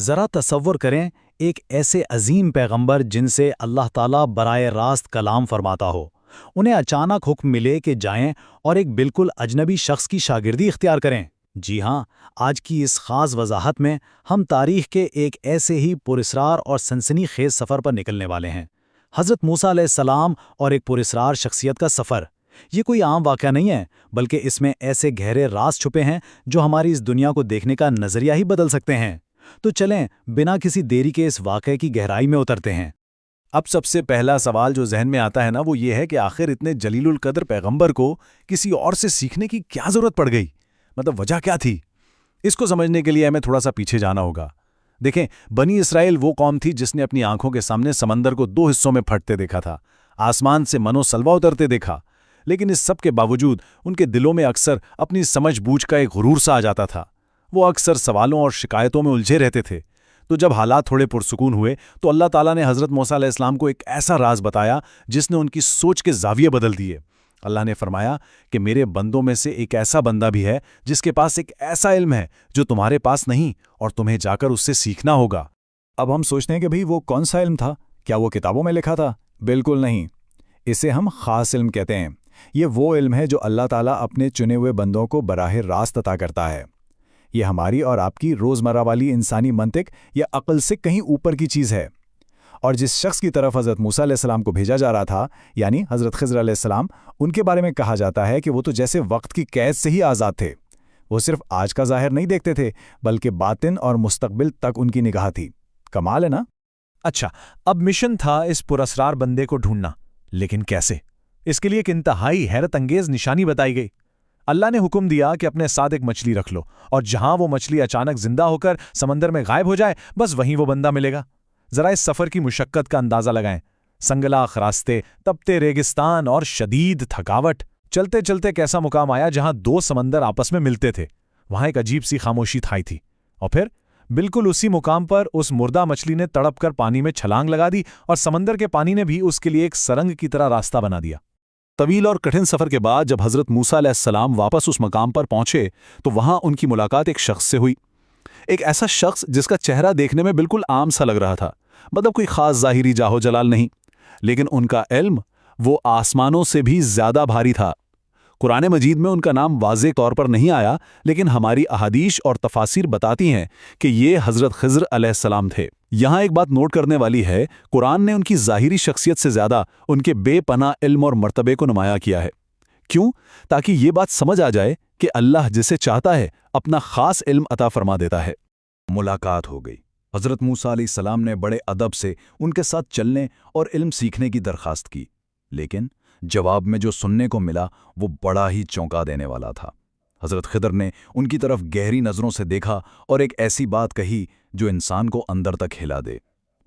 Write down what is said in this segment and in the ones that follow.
ذرا تصور کریں ایک ایسے عظیم پیغمبر جن سے اللہ تعالیٰ برائے راست کلام فرماتا ہو، انہیں اچانک حکم ملے کہ جائیں اور ایک بالکل اجنبی شخص کی شاگردی اختیار کریں۔ جی ہاں، آج کی اس خاص وضاحت میں ہم تاریخ کے ایک ایسے ہی پراسرار اور سنسنی خیز سفر پر نکلنے والے ہیں، حضرت موسیٰ علیہ السلام اور ایک پراسرار شخصیت کا سفر۔ یہ کوئی عام واقعہ نہیں ہے، بلکہ اس میں ایسے گہرے راز چھپے ہیں جو ہماری اس دنیا کو دیکھنے کا نظریہ ہی بدل سکتے ہیں۔ تو چلیں بنا کسی دیری کے اس واقعے کی گہرائی میں اترتے ہیں۔ اب سب سے پہلا سوال جو ذہن میں آتا ہے وہ یہ ہے کہ آخر اتنے جلیل القدر پیغمبر کو کسی اور سے سیکھنے کی کیا ضرورت پڑ گئی؟ مطلب وجہ کیا تھی؟ اس کو سمجھنے کے لیے ہمیں تھوڑا سا پیچھے جانا ہوگا۔ دیکھیں، بنی اسرائیل وہ قوم تھی جس نے اپنی آنکھوں کے سامنے سمندر کو 2 حصوں میں پھٹتے دیکھا تھا، آسمان سے من و سلوہ اترتے دیکھا، لیکن اس سب کے باوجود ان کے دلوں میں اکثر اپنی سمجھ بوجھ کا ایک غرور سا آ جاتا تھا۔ وہ اکثر سوالوں اور شکایتوں میں الجھے رہتے تھے۔ تو جب حالات تھوڑے پرسکون ہوئے تو اللہ تعالیٰ نے حضرت موسیٰ علیہ السلام کو ایک ایسا راز بتایا جس نے ان کی سوچ کے زاویے بدل دیے۔ اللہ نے فرمایا کہ میرے بندوں میں سے ایک ایسا بندہ بھی ہے جس کے پاس ایک ایسا علم ہے جو تمہارے پاس نہیں، اور تمہیں جا کر اس سے سیکھنا ہوگا۔ اب ہم سوچتے ہیں کہ بھئی وہ کون سا علم تھا؟ کیا وہ کتابوں میں لکھا تھا؟ بالکل نہیں، اسے ہم خاص علم کہتے ہیں۔ یہ وہ علم ہے جو اللہ تعالیٰ اپنے چنے ہوئے بندوں کو براہ راست عطا کرتا ہے۔ یہ ہماری اور آپ کی روزمرہ والی انسانی منطق یا عقل سے کہیں اوپر کی چیز ہے۔ اور جس شخص کی طرف حضرت موسیٰ علیہ السلام کو بھیجا جا رہا تھا، یعنی حضرت خضر علیہ السلام، ان کے بارے میں کہا جاتا ہے کہ وہ تو جیسے وقت کی قید سے ہی آزاد تھے۔ وہ صرف آج کا ظاہر نہیں دیکھتے تھے، بلکہ باطن اور مستقبل تک ان کی نگاہ تھی۔ کمال ہے نا؟ اچھا، اب مشن تھا اس پراسرار بندے کو ڈھونڈنا، لیکن کیسے؟ اس کے لیے ایک انتہائی حیرت انگیز نشانی بتائی گئی۔ اللہ نے حکم دیا کہ اپنے ساتھ ایک مچھلی رکھ لو، اور جہاں وہ مچھلی اچانک زندہ ہو کر سمندر میں غائب ہو جائے، بس وہیں وہ بندہ ملے گا۔ ذرا اس سفر کی مشقت کا اندازہ لگائیں۔ سنگلاخ راستے، تپتے ریگستان اور شدید تھکاوٹ۔ چلتے چلتے کیسا مقام آیا جہاں 2 سمندر آپس میں ملتے تھے۔ وہاں ایک عجیب سی خاموشی تھائی تھی، اور پھر بالکل اسی مقام پر اس مردہ مچھلی نے تڑپ کر پانی میں چھلانگ لگا دی، اور سمندر کے پانی نے بھی اس کے لیے ایک سرنگ کی طرح راستہ بنا دیا۔ طویل اور کٹھن سفر کے بعد جب حضرت موسیٰ علیہ السلام واپس اس مقام پر پہنچے تو وہاں ان کی ملاقات ایک شخص سے ہوئی، ایک ایسا شخص جس کا چہرہ دیکھنے میں بالکل عام سا لگ رہا تھا، مطلب کوئی خاص ظاہری جاہو جلال نہیں، لیکن ان کا علم وہ آسمانوں سے بھی زیادہ بھاری تھا۔ قرآن مجید میں ان کا نام واضح طور پر نہیں آیا، لیکن ہماری احادیث اور تفاسیر بتاتی ہیں کہ یہ حضرت خضر علیہ السلام تھے۔ یہاں ایک بات نوٹ کرنے والی ہے، قرآن نے ان کی ظاہری شخصیت سے زیادہ ان کے بے پناہ علم اور مرتبے کو نمایاں کیا ہے۔ کیوں؟ تاکہ یہ بات سمجھ آ جائے کہ اللہ جسے چاہتا ہے اپنا خاص علم عطا فرما دیتا ہے۔ ملاقات ہو گئی۔ حضرت موسیٰ علیہ السلام نے بڑے ادب سے ان کے ساتھ چلنے اور علم سیکھنے کی درخواست کی، لیکن جواب میں جو سننے کو ملا وہ بڑا ہی چونکا دینے والا تھا۔ حضرت خضر نے ان کی طرف گہری نظروں سے دیکھا اور ایک ایسی بات کہی جو انسان کو اندر تک ہلا دے۔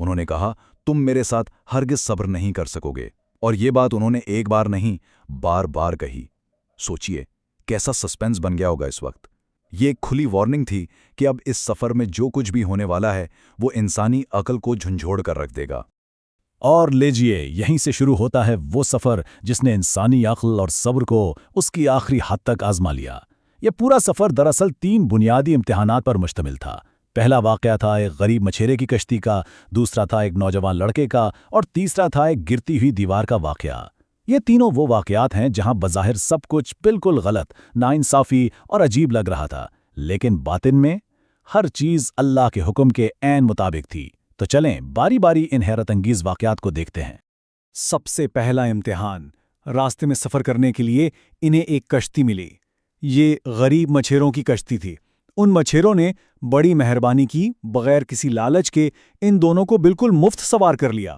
انہوں نے کہا، تم میرے ساتھ ہرگز صبر نہیں کر سکو گے، اور یہ بات انہوں نے ایک بار نہیں، بار بار کہی۔ سوچئے کیسا سسپینس بن گیا ہوگا اس وقت۔ یہ ایک کھلی وارننگ تھی کہ اب اس سفر میں جو کچھ بھی ہونے والا ہے وہ انسانی عقل کو جھنجھوڑ کر رکھ دے گا۔ اور لیجئے، یہیں سے شروع ہوتا ہے وہ سفر جس نے انسانی عقل اور صبر کو اس کی آخری حد تک آزما لیا۔ یہ پورا سفر دراصل 3 بنیادی امتحانات پر مشتمل تھا۔ پہلا واقعہ تھا ایک غریب مچھیرے کی کشتی کا، دوسرا تھا ایک نوجوان لڑکے کا، اور تیسرا تھا ایک گرتی ہوئی دیوار کا واقعہ۔ یہ تینوں وہ واقعات ہیں جہاں بظاہر سب کچھ بالکل غلط، ناانصافی اور عجیب لگ رہا تھا، لیکن باطن میں ہر چیز اللہ کے حکم کے عین مطابق تھی۔ تو چلیں باری باری ان حیرت انگیز واقعات کو دیکھتے ہیں۔ سب سے پہلا امتحان، راستے میں سفر کرنے کے لیے انہیں ایک کشتی ملی۔ یہ غریب مچھیروں کی کشتی تھی۔ ان مچھیروں نے بڑی مہربانی کی، بغیر کسی لالچ کے ان دونوں کو بالکل مفت سوار کر لیا۔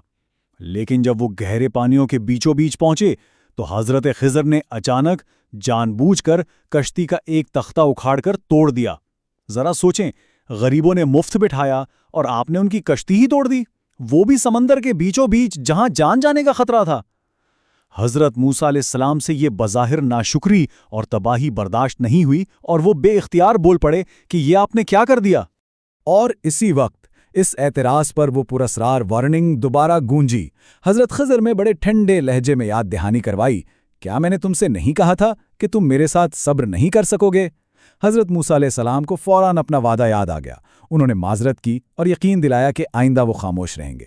لیکن جب وہ گہرے پانیوں کے بیچوں بیچ پہنچے تو حضرت خضر نے اچانک جان بوجھ کر کشتی کا ایک تختہ اکھاڑ کر توڑ دیا۔ ذرا سوچیں، غریبوں نے مفت بٹھایا اور آپ نے ان کی کشتی ہی توڑ دی، وہ بھی سمندر کے بیچوں بیچ جہاں جان جانے کا خطرہ تھا۔ حضرت موسیٰ علیہ السلام سے یہ بظاہر ناشکری اور تباہی برداشت نہیں ہوئی، اور وہ بے اختیار بول پڑے کہ یہ آپ نے کیا کر دیا۔ اور اسی وقت اس اعتراض پر وہ پراسرار وارننگ دوبارہ گونجی۔ حضرت خضر میں بڑے ٹھنڈے لہجے میں یاد دہانی کروائی، کیا میں نے تم سے نہیں کہا تھا کہ تم میرے ساتھ صبر نہیں کر سکو گے؟ حضرت موسیٰ علیہ السلام کو فوراً اپنا وعدہ یاد آ گیا۔ انہوں نے معذرت کی اور یقین دلایا کہ آئندہ وہ خاموش رہیں گے۔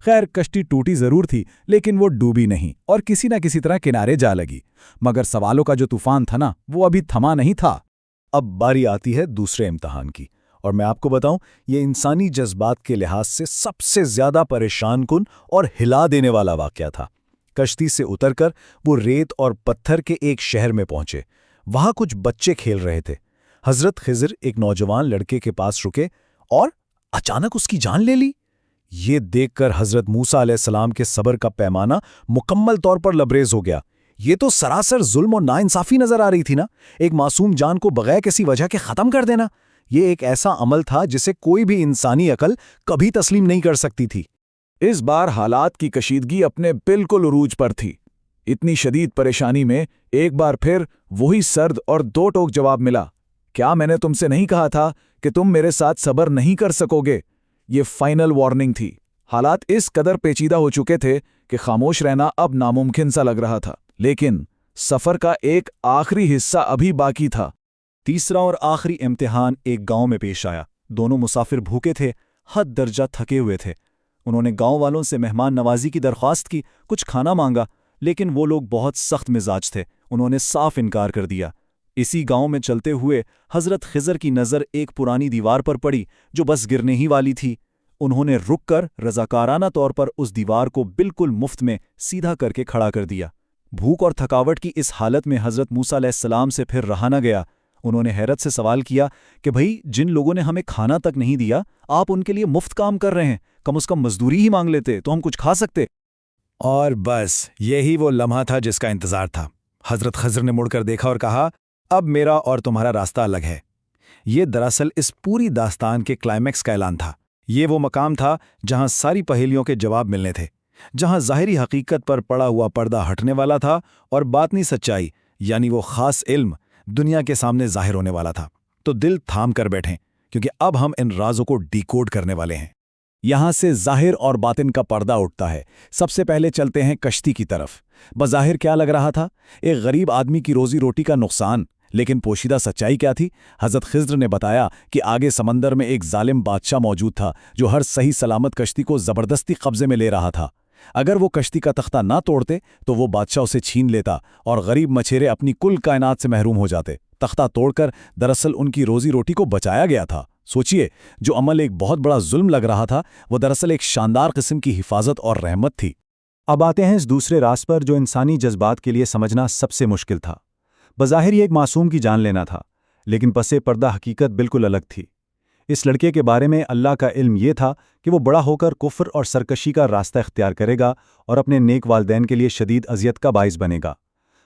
خیر، کشتی ٹوٹی ضرور تھی، لیکن وہ ڈوبی نہیں اور کسی نہ کسی طرح کنارے جا لگی۔ مگر سوالوں کا جو طوفان تھا نا، وہ ابھی تھما نہیں تھا۔ اب باری آتی ہے دوسرے امتحان کی، اور میں آپ کو بتاؤں، یہ انسانی جذبات کے لحاظ سے سب سے زیادہ پریشان کن اور ہلا دینے والا واقعہ تھا۔ کشتی سے اتر کر وہ ریت اور پتھر کے ایک شہر میں پہنچے۔ وہاں کچھ بچے کھیل رہے تھے۔ حضرت خضر ایک نوجوان لڑکے کے پاس رکے اور اچانک اس کی جان لے لی۔ یہ دیکھ کر حضرت موسیٰ علیہ السلام کے صبر کا پیمانہ مکمل طور پر لبریز ہو گیا۔ یہ تو سراسر ظلم و ناانصافی نظر آ رہی تھی نا، ایک معصوم جان کو بغیر کسی وجہ کے ختم کر دینا۔ یہ ایک ایسا عمل تھا جسے کوئی بھی انسانی عقل کبھی تسلیم نہیں کر سکتی تھی۔ اس بار حالات کی کشیدگی اپنے بالکل عروج پر تھی۔ اتنی شدید پریشانی میں ایک بار پھر وہی سرد اور دو ٹوک جواب ملا، کیا میں نے تم سے نہیں کہا تھا کہ تم میرے ساتھ صبر نہیں کر سکو گے؟ یہ فائنل وارننگ تھی۔ حالات اس قدر پیچیدہ ہو چکے تھے کہ خاموش رہنا اب ناممکن سا لگ رہا تھا، لیکن سفر کا ایک آخری حصہ ابھی باقی تھا۔ تیسرا اور آخری امتحان ایک گاؤں میں پیش آیا۔ دونوں مسافر بھوکے تھے، حد درجہ تھکے ہوئے تھے۔ انہوں نے گاؤں والوں سے مہمان نوازی کی درخواست کی، کچھ کھانا مانگا، لیکن وہ لوگ بہت سخت مزاج تھے۔ انہوں نے صاف انکار کر دیا۔ اسی گاؤں میں چلتے ہوئے حضرت خضر کی نظر ایک پرانی دیوار پر پڑی جو بس گرنے ہی والی تھی۔ انہوں نے رک کر رضاکارانہ طور پر اس دیوار کو بالکل مفت میں سیدھا کر کے کھڑا کر دیا۔ بھوک اور تھکاوٹ کی اس حالت میں حضرت موسیٰ علیہ السلام سے پھر رہا نہ گیا۔ انہوں نے حیرت سے سوال کیا کہ بھئی، جن لوگوں نے ہمیں کھانا تک نہیں دیا، آپ ان کے لیے مفت کام کر رہے ہیں، کم از کم مزدوری ہی مانگ لیتے تو ہم کچھ کھا سکتے۔ اور بس یہی وہ لمحہ تھا جس کا انتظار تھا۔ حضرت خضر نے مڑ کر دیکھا اور کہا، اب میرا اور تمہارا راستہ الگ ہے۔ یہ دراصل اس پوری داستان کے کلائمیکس کا اعلان تھا۔ یہ وہ مقام تھا جہاں ساری پہیلیوں کے جواب ملنے تھے، جہاں ظاہری حقیقت پر پڑا ہوا پردہ ہٹنے والا تھا اور باطنی سچائی، یعنی وہ خاص علم، دنیا کے سامنے ظاہر ہونے والا تھا۔ تو دل تھام کر بیٹھیں، کیونکہ اب ہم ان رازوں کو ڈیکوڈ کرنے والے ہیں۔ یہاں سے ظاہر اور باطن کا پردہ اٹھتا ہے۔ سب سے پہلے چلتے ہیں کشتی کی طرف۔ بظاہر کیا لگ رہا تھا؟ ایک غریب آدمی کی روزی روٹی کا نقصان، لیکن پوشیدہ سچائی کیا تھی؟ حضرت خضر نے بتایا کہ آگے سمندر میں ایک ظالم بادشاہ موجود تھا جو ہر صحیح سلامت کشتی کو زبردستی قبضے میں لے رہا تھا۔ اگر وہ کشتی کا تختہ نہ توڑتے تو وہ بادشاہ اسے چھین لیتا اور غریب مچھیرے اپنی کل کائنات سے محروم ہو جاتے۔ تختہ توڑ کر دراصل ان کی روزی روٹی کو بچایا گیا تھا۔ سوچئے، جو عمل ایک بہت بڑا ظلم لگ رہا تھا، وہ دراصل ایک شاندار قسم کی حفاظت اور رحمت تھی۔ اب آتے ہیں اس دوسرے راز پر جو انسانی جذبات کے لیے سمجھنا سب سے مشکل تھا۔ بظاہر یہ ایک معصوم کی جان لینا تھا، لیکن پسِ پردہ حقیقت بالکل الگ تھی۔ اس لڑکے کے بارے میں اللہ کا علم یہ تھا کہ وہ بڑا ہو کر کفر اور سرکشی کا راستہ اختیار کرے گا اور اپنے نیک والدین کے لیے شدید اذیت کا باعث بنے گا۔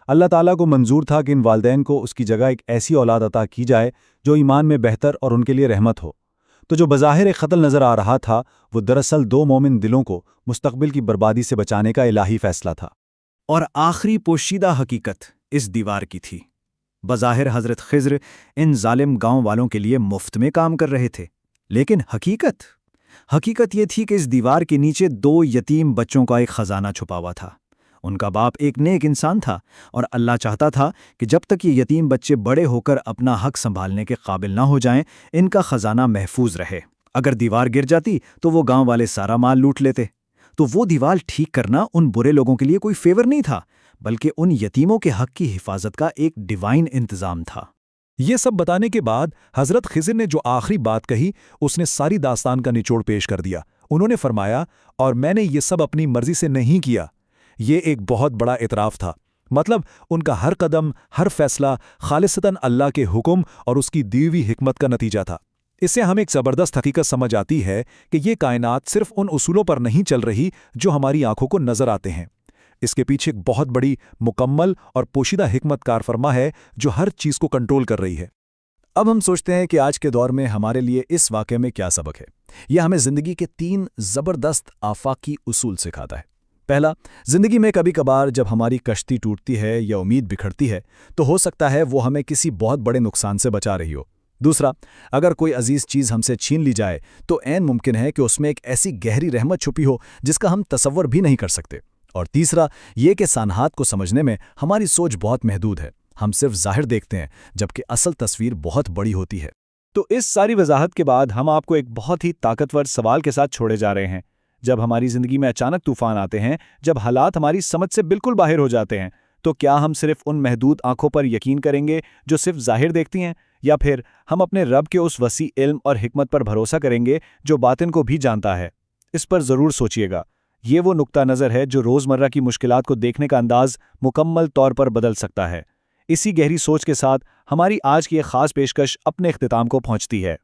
اللہ تعالیٰ کو منظور تھا کہ ان والدین کو اس کی جگہ ایک ایسی اولاد عطا کی جائے جو ایمان میں بہتر اور ان کے لیے رحمت ہو۔ تو جو بظاہر ایک قتل نظر آ رہا تھا، وہ دراصل دو مومن دلوں کو مستقبل کی بربادی سے بچانے کا الہی فیصلہ تھا۔ اور آخری پوشیدہ حقیقت اس دیوار کی تھی۔ بظاہر حضرت خضر ان ظالم گاؤں والوں کے لیے مفت میں کام کر رہے تھے، لیکن حقیقت یہ تھی کہ اس دیوار کے نیچے دو یتیم بچوں کا ایک خزانہ چھپا ہوا تھا۔ ان کا باپ ایک نیک انسان تھا اور اللہ چاہتا تھا کہ جب تک یہ یتیم بچے بڑے ہو کر اپنا حق سنبھالنے کے قابل نہ ہو جائیں، ان کا خزانہ محفوظ رہے۔ اگر دیوار گر جاتی تو وہ گاؤں والے سارا مال لوٹ لیتے۔ تو وہ دیوار ٹھیک کرنا ان برے لوگوں کے لیے کوئی فیور نہیں تھا، بلکہ ان یتیموں کے حق کی حفاظت کا ایک ڈیوائن انتظام تھا۔ یہ سب بتانے کے بعد حضرت خضر نے جو آخری بات کہی، اس نے ساری داستان کا نچوڑ پیش کر دیا۔ انہوں نے فرمایا، اور میں نے یہ سب اپنی مرضی سے نہیں کیا۔ یہ ایک بہت بڑا اعتراف تھا۔ مطلب ان کا ہر قدم، ہر فیصلہ خالصتاً اللہ کے حکم اور اس کی دی ہوئی حکمت کا نتیجہ تھا۔ اس سے ہمیں ایک زبردست حقیقت سمجھ آتی ہے کہ یہ کائنات صرف ان اصولوں پر نہیں چل رہی جو ہماری آنکھوں کو نظر آتے ہیں۔ اس کے پیچھے ایک بہت بڑی، مکمل اور پوشیدہ حکمت کار فرما ہے جو ہر چیز کو کنٹرول کر رہی ہے۔ اب ہم سوچتے ہیں کہ آج کے دور میں ہمارے لیے اس واقعے میں کیا سبق ہے۔ یہ ہمیں زندگی کے 3 زبردست آفاقی اصول سکھاتا ہے۔ پہلا، زندگی میں کبھی کبھار جب ہماری کشتی ٹوٹتی ہے یا امید بکھرتی ہے تو ہو سکتا ہے وہ ہمیں کسی بہت بڑے نقصان سے بچا رہی ہو۔ دوسرا، اگر کوئی عزیز چیز ہم سے چھین لی جائے تو عین ممکن ہے کہ اس میں ایک ایسی گہری رحمت چھپی ہو جس کا ہم تصور بھی نہیں کر سکتے۔ اور تیسرا، یہ کہ سانحات کو سمجھنے میں ہماری سوچ بہت محدود ہے۔ ہم صرف ظاہر دیکھتے ہیں جبکہ اصل تصویر بہت بڑی ہوتی ہے۔ تو اس ساری وضاحت کے بعد ہم آپ کو ایک بہت ہی طاقتور سوال کے ساتھ چھوڑے جا رہے ہیں۔ جب ہماری زندگی میں اچانک طوفان آتے ہیں، جب حالات ہماری سمجھ سے بالکل باہر ہو جاتے ہیں، تو کیا ہم صرف ان محدود آنکھوں پر یقین کریں گے جو صرف ظاہر دیکھتی ہیں، یا پھر ہم اپنے رب کے اس وسیع علم اور حکمت پر بھروسہ کریں گے جو باطن کو بھی جانتا ہے؟ اس پر ضرور سوچیے گا۔ یہ وہ نقطہ نظر ہے جو روزمرہ کی مشکلات کو دیکھنے کا انداز مکمل طور پر بدل سکتا ہے۔ اسی گہری سوچ کے ساتھ ہماری آج کی ایک خاص پیشکش اپنے اختتام کو پہنچتی ہے۔